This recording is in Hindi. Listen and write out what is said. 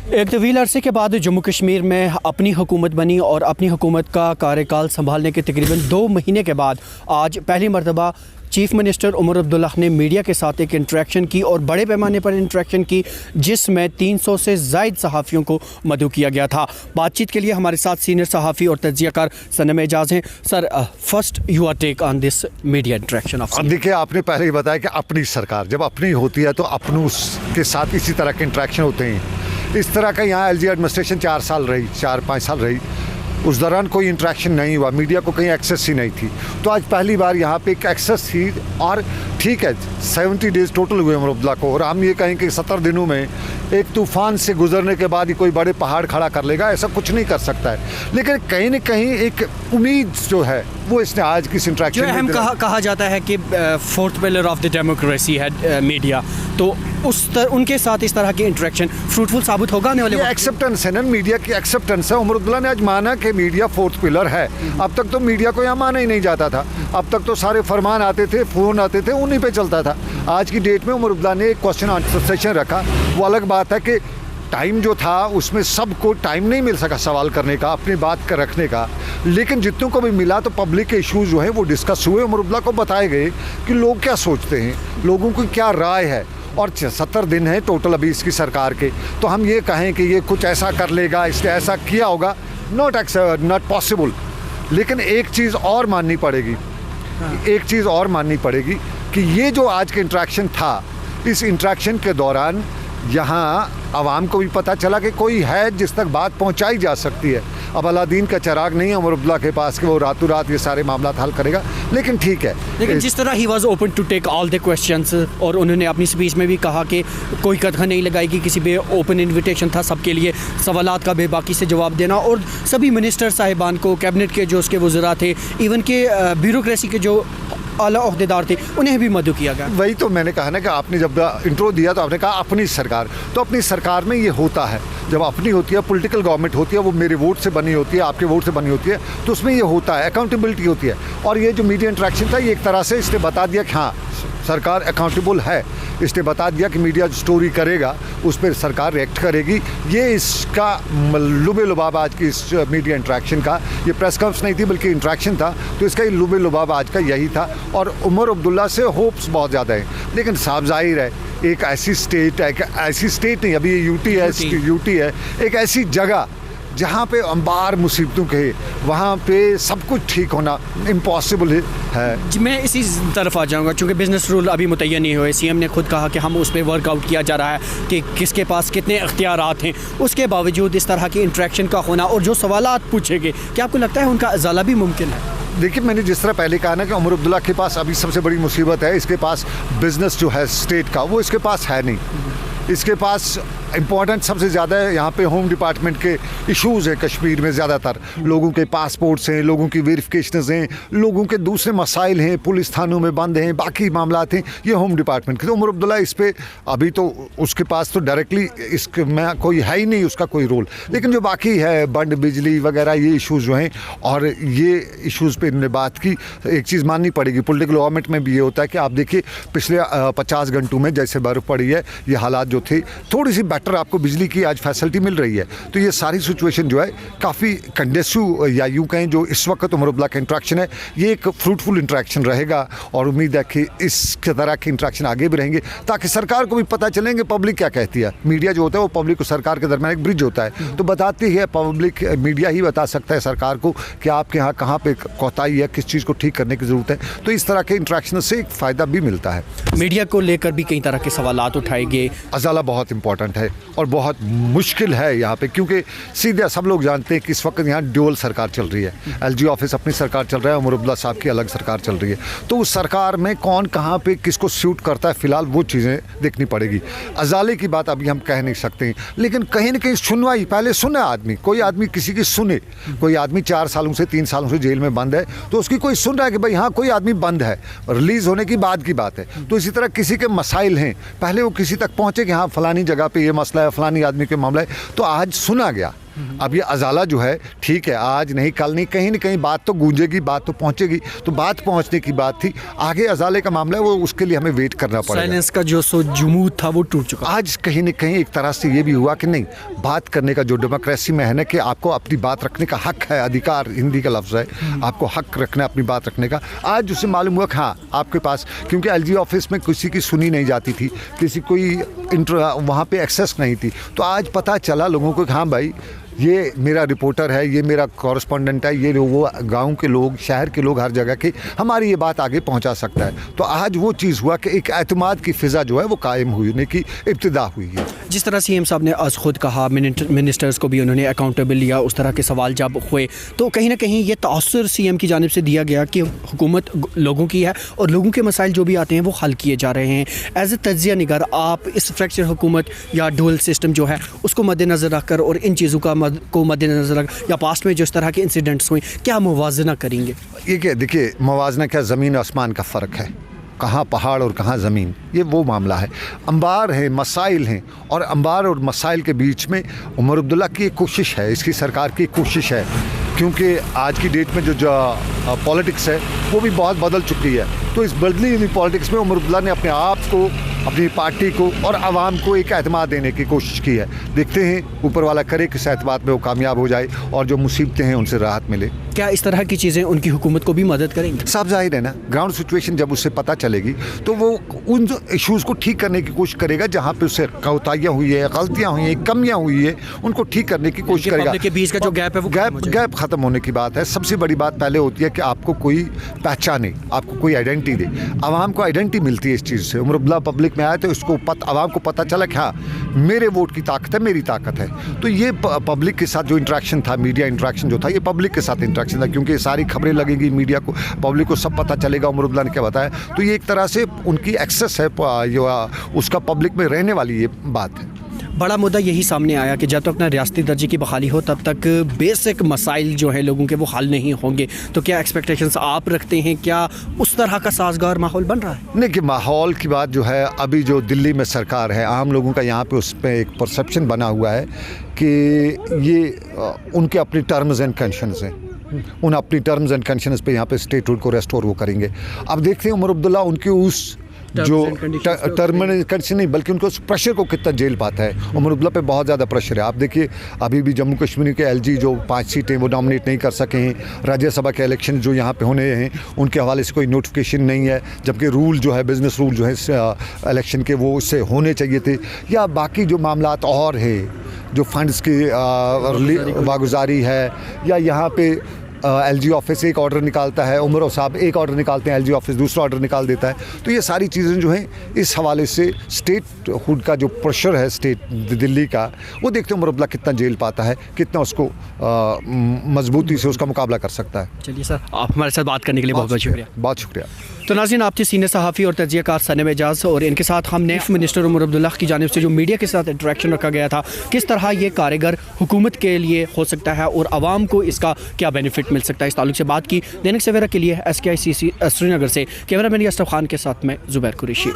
एक तवील अरसे के बाद जम्मू कश्मीर में अपनी हुकूमत बनी और अपनी हुकूमत का कार्यकाल संभालने के तकरीबन 2 महीने के बाद आज पहली मरतबा चीफ़ मिनिस्टर उमर अब्दुल्ला ने मीडिया के साथ एक इंटरेक्शन की और बड़े पैमाने पर इंटरेक्शन की, जिसमें 300 से ज़ायद सहाफ़ियों को मदऊ किया गया था। बातचीत के लिए हमारे साथ सीनियर सहाफ़ी और तज्ज़ियाकार सनम एजाज़ हैं। Sir, first your take on this media interaction of. देखिए, आपने पहले ही बताया कि अपनी सरकार जब अपनी होती है तो अपनों के साथ इसी तरह के इंटरेक्शन होते हैं। इस तरह का यहाँ एलजी एडमिनिस्ट्रेशन 4-5 साल रही, उस दौरान कोई इंटरेक्शन नहीं हुआ, मीडिया को कहीं एक्सेस ही नहीं थी। तो आज पहली बार यहाँ पे एक एक्सेस थी। और ठीक है, 70 डेज़ टोटल हुए उमर अब्दुल्ला को, और हम ये कहें कि 70 दिनों में एक तूफ़ान से गुजरने के बाद ही कोई बड़े पहाड़ खड़ा कर लेगा, ऐसा कुछ नहीं कर सकता है। लेकिन कहीं न कहीं एक उम्मीद जो है वो इसने आज की इंटरेक्शन में कहा जाता है कि fourth pillar of the democracy है मीडिया, तो उनके साथ इस तरह की इंटरेक्शन फ्रूटफुल साबित होगा आने वाले वक्त। एक्सेप्टेंस है ना, मीडिया की एक्सेप्टेंस है। उमर अब्दुल्ला ने आज माना कि मीडिया फोर्थ पिलर है। अब तक तो मीडिया को यहाँ माना ही नहीं जाता था, अब तक तो सारे फरमान आते थे, फ़ोन आते थे, उन्हीं पे चलता था। आज की डेट में उमर अब्दुल्ला ने एक क्वेश्चन आंसर सेशन रखा। वो अलग बात है कि टाइम जो था उसमें सबको टाइम नहीं मिल सका सवाल करने का, अपनी बात का रखने का, लेकिन जितनों को भी मिला तो पब्लिक के इश्यूज़ जो हैं वो डिस्कस हुए। उमर अब्दुल्ला को बताए गए कि लोग क्या सोचते हैं, लोगों की क्या राय है। और 70 दिन है टोटल अभी इसकी सरकार के, तो हम ये कहें कि ये कुछ ऐसा कर लेगा, इसने ऐसा किया होगा, नॉट पॉसिबल। लेकिन एक चीज़ और माननी पड़ेगी, एक चीज़ और माननी पड़ेगी कि ये जो आज का इंटरेक्शन था, इस इंटरेक्शन के दौरान यहाँ आवाम को भी पता चला कि कोई है जिस तक बात पहुँचाई जा सकती है। अब अलादीन का चिराग नहीं है उमर अब्दुल्ला के पास कि वो रातों रात ये सारे मामला हल करेगा, लेकिन ठीक है। लेकिन जिस तरह he was open to take all the questions, और उन्होंने अपनी स्पीच में भी कहा कि कोई कदम नहीं लगाएगी, किसी पे ओपन इन्विटेशन था सबके लिए सवालात का बेबाकी से जवाब देना, और सभी मिनिस्टर साहिबान को, कैबिनेट के जो उसके वज़रा थे, इवन के ब्यूरोक्रेसी के जो आला ओहदेदार थे, उन्हें भी मदद किया गया। वही तो मैंने कहा ना कि आपने जब इंट्रो दिया तो आपने कहा अपनी सरकार, तो अपनी सरकार में ये होता है, जब अपनी होती है, पॉलिटिकल गवर्नमेंट होती है, वो मेरे वोट से बनी होती है, आपके वोट से बनी होती है, तो उसमें ये होता है, अकाउंटेबिलिटी होती है। और ये जो मीडिया इंटरेक्शन था, ये एक तरह से इसने बता दिया कि हाँ सरकार अकाउंटेबल है। इसने बता दिया कि मीडिया जो स्टोरी करेगा उस पर सरकार रिएक्ट करेगी। ये इसका लुबे लुबाब आज की इस मीडिया इंटरेक्शन का, ये प्रेस कॉन्फ्रेंस नहीं थी बल्कि इंटरेक्शन था, तो इसका ये लुबे लुबाब आज का यही था। और उमर अब्दुल्ला से होप्स बहुत ज़्यादा हैं, लेकिन साफ जाहिर है एक ऐसी स्टेट नहीं, अभी ये यूटी है, एक ऐसी जगह जहाँ पे अंबार मुसीबतों के, वहाँ पे सब कुछ ठीक होना इम्पॉसिबल है। मैं इसी तरफ आ जाऊँगा, चूँकि बिजनेस रूल अभी मुतय्यन नहीं हुए। सीएम ने खुद कहा कि हम उस पर वर्कआउट किया जा रहा है कि किसके पास कितने इख्तियारात हैं। उसके बावजूद इस तरह की इंटरेक्शन का होना और जो सवालात पूछेंगे, क्या आपको लगता है उनका अजाला भी मुमकिन है? देखिए, मैंने जिस तरह पहले कहा ना कि उमर अब्दुल्ला के पास अभी सबसे बड़ी मुसीबत है, इसके पास बिज़नेस जो है स्टेट का, वो इसके पास है नहीं। इसके पास इम्पॉर्टेंट सबसे ज़्यादा है यहाँ पे होम डिपार्टमेंट के इश्यूज़ हैं कश्मीर में ज़्यादातर, लोगों के पासपोर्ट्स हैं, लोगों की वेरिफिकेशंस हैं, लोगों के दूसरे मसाइल हैं, पुलिस थानों में बंद हैं, बाकी मामलात हैं, ये होम डिपार्टमेंट के। तो उमर अब्दुल्ला इस पर अभी तो उसके पास तो डायरेक्टली इसमें कोई है ही नहीं उसका कोई रोल, लेकिन जो बाकी है बंड बिजली वगैरह ये इशूज़ जो हैं, और ये इशूज़ पर इन्होंने बात की। एक चीज़ माननी पड़ेगी, पॉलिटिकल गवर्नमेंट में भी ये होता है कि आप देखिए पिछले 50 घंटों में जैसे बर्फ़ पड़ी है, ये हालात जो थे, थोड़ी सी आपको बिजली की आज फैसिलिटी मिल रही है, तो ये सारी सिचुएशन जो है काफ़ी कंडेसिव, या यूँ कहें जो इस वक्त उमर अब्दुल्ला का इंटरेक्शन है, ये एक फ्रूटफुल इंटरेक्शन रहेगा। और उम्मीद है कि इस तरह के इंटरेक्शन आगे भी रहेंगे, ताकि सरकार को भी पता चलेंगे पब्लिक क्या कहती है। मीडिया जो होता है वो पब्लिक और सरकार के दरमियान एक ब्रिज होता है, तो बताती है पब्लिक, मीडिया ही बता सकता है सरकार को कि आपके यहाँ कहाँ पे कोताही है, किस चीज़ को ठीक करने की ज़रूरत है। तो इस तरह के इंटरेक्शन से एक फ़ायदा भी मिलता है। मीडिया को लेकर भी कई तरह के सवालात उठाएंगे। अजाला बहुत इंपॉर्टेंट है और बहुत मुश्किल है यहाँ पे, क्योंकि सीधे सब लोग जानते हैं कि इस वक्त यहाँ ड्यूअल सरकार चल रही है। एलजी ऑफिस अपनी सरकार चल रहा है, उमर अब्दुल्ला साहब की अलग सरकार चल रही है, तो उस सरकार में कौन कहाँ पे किसको सूट करता है, फिलहाल वो चीज़ें देखनी पड़ेगी। अजाले की बात अभी हम कह नहीं सकते, लेकिन कहीं ना कहीं सुनवाई, पहले सुने आदमी, कोई आदमी किसी की सुने, कोई आदमी 4 सालों से 3 सालों से जेल में बंद है, तो उसकी कोई सुन रहा है कि भाई हाँ कोई आदमी बंद है, रिलीज़ होने की बाद की बात है। तो इसी तरह किसी के मसाइल हैं, पहले वो किसी तक पहुँचे कि हाँ फलानी जगह पे ये मसला है, फलानी आदमी के मामला है, तो आज सुना गया। अब ये अजाला जो है ठीक है, आज नहीं कल नहीं, कहीं ना कहीं बात तो गूंजेगी, बात तो पहुंचेगी, तो बात पहुंचने की बात थी। आगे अजाले का मामला है, वो उसके लिए हमें वेट करना पड़ेगा। साइलेंस का जो जुमूद था वो टूट चुका। आज कहीं ना कहीं एक तरह से ये भी हुआ कि नहीं, बात करने का जो डेमोक्रेसी में है ना कि आपको अपनी बात रखने का हक है, अधिकार हिंदी का लफ्ज़ है, आपको हक रखना है अपनी बात रखने का। आज उसे मालूम हुआ कि हाँ आपके पास, क्योंकि एलजी ऑफिस में किसी की सुनी नहीं जाती थी, किसी कोई वहाँ पे एक्सेस नहीं थी, तो आज पता चला लोगों को कि हाँ भाई ये मेरा रिपोर्टर है, ये मेरा कॉरेस्पॉन्डेंट है, ये वो गांव के लोग, शहर के लोग, हर जगह के हमारी ये बात आगे पहुंचा सकता है। तो आज वो चीज़ हुआ कि एक एतमाद की फ़िज़ा जो है वो कायम होने की इब्तिदा हुई है। जिस तरह सीएम साहब ने आज खुद कहा, मिनिस्टर्स को भी उन्होंने अकाउंटेबल लिया, उस तरह के सवाल जब हुए तो कहीं ना कहीं ये तासुर सीएम की जानिब से दिया गया कि हुकूमत लोगों की है और लोगों के मसाइल जो भी आते हैं वो हल किए जा रहे हैं। एज ए तज्ज़िया निगार आप इस फ्रैक्चर हुकूमत या डुअल सिस्टम जो है उसको मद्देनज़र रखकर और इन चीज़ों को मद्देनज़र रख, या पास्ट में जो इस तरह के इंसिडेंट्स हुए, क्या मुवाजना करेंगे? ये क्या, देखिए मुवाजना क्या, ज़मीन आसमान का फ़र्क है, कहाँ पहाड़ और कहाँ ज़मीन, ये वो मामला है। अंबार हैं, मसाइल हैं, और अंबार और मसाइल के बीच में उमर अब्दुल्ला की एक कोशिश है, इसकी सरकार की कोशिश है, क्योंकि आज की डेट में जो पॉलिटिक्स है वो भी बहुत बदल चुकी है। तो इस बदली हुई पॉलिटिक्स में उमर अब्दुल्ला ने अपने आप को, अपनी पार्टी को और आवाम को एक एतमाद देने की कोशिश की है। देखते हैं ऊपर वाला करे कि इस एतमाद में वो कामयाब हो जाए और जो मुसीबतें हैं उनसे राहत मिले। क्या इस तरह की चीज़ें उनकी हुकूमत को भी मदद करेंगी? साफ जाहिर है ना, ग्राउंड सिचुएशन जब उससे पता चलेगी तो वो उन इश्यूज़ को ठीक करने की कोशिश करेगा जहाँ पे उससे कोताहियाँ हुई है, गलतियाँ हुई हैं, कमियाँ हुई है, उनको ठीक करने की कोशिश करेगा। पब्लिक के बीच का जो गैप है वो गैप ख़त्म होने की बात है। सबसे बड़ी बात पहले होती है कि आपको कोई पहचाने, आपको कोई आइडेंटिटी दे। आवाम को आइडेंटिटी मिलती है इस चीज़ से। उमर अब्दुल्ला पब्लिक में आया तो इसको आवाम को पता चला कि हाँ मेरे वोट की ताकत है, मेरी ताकत है। तो ये पब्लिक के साथ जो इंटरेक्शन था, मीडिया इंटरेक्शन जो था, ये पब्लिक के साथ इंटरेक्शन था, क्योंकि सारी खबरें लगेंगी मीडिया को, पब्लिक को सब पता चलेगा उमर अब्दुल्ला ने क्या बताया। तो ये एक तरह से उनकी एक्सेस है, उसका पब्लिक में रहने वाली ये बात है। बड़ा मुद्दा यही सामने आया कि जब तक अपना रियासती दर्जे की बहाली हो तब तक बेसिक मसाइल जो है लोगों के वो हल नहीं होंगे। तो क्या एक्सपेक्टेशंस आप रखते हैं, क्या उस तरह का साजगार माहौल बन रहा है? नहीं, कि माहौल की बात जो है, अभी जो दिल्ली में सरकार है, आम लोगों का यहाँ पे उस पर एक परसेप्शन बना हुआ है कि ये उनके अपनी टर्म्स एंड कंडीशंस हैं, उन अपनी टर्म्स एंड कंडीशंस पे यहाँ पे स्टेटहुड को रेस्टोर वो करेंगे। अब देखते हैं उमर अब्दुल्ला उनकी उस जो टर्म एंड कंडीशन नहीं, बल्कि उनको उस प्रेशर को कितना झेल पाता है। उमर अब्दुल्ला पे बहुत ज़्यादा प्रेशर है। आप देखिए अभी भी जम्मू कश्मीर के एलजी जो 5 सीटें वो नॉमिनेट नहीं कर सके हैं, राज्यसभा के इलेक्शन जो यहाँ पे होने हैं उनके हवाले से कोई नोटिफिकेशन नहीं है, जबकि रूल जो है, बिजनेस रूल जो है इलेक्शन के, वो उससे होने चाहिए थे। या बाकी जो मामलात और है, जो फंड्स की वागुजारी है, या यहाँ पे एलजी ऑफिस एक ऑर्डर निकालता है, उमर साहब एक ऑर्डर निकालते हैं, एलजी ऑफिस दूसरा ऑर्डर निकाल देता है। तो ये सारी चीज़ें जो हैं इस हवाले से स्टेट हुड का जो प्रेशर है स्टेट दिल्ली का, वो देखते हैं उमर अब्दुल्ला कितना झेल पाता है, कितना उसको मजबूती से उसका मुकाबला कर सकता है। चलिए सर, आप हमारे साथ बात करने के लिए बहुत बहुत शुक्रिया। बहुत शुक्रिया। तो नाज़रीन, आप थे सीनियर सहाफ़ी और तज्ज़ियाकार सनम एजाज़, और इनके साथ हमने चीफ मिनिस्टर उमर अब्दुल्ला की जानिब से जो मीडिया के साथ इंटरेक्शन रखा गया था, किस तरह ये कारगर हुकूमत के लिए हो सकता है और आवाम को इसका क्या बेनिफिट मिल सकता है, इस ताल्लुक से बात की। दैनिक सवेरा के लिए SKICC श्रीनगर से कैमरामैन अशरफ खान के साथ में ज़ुबैर कुरैशी।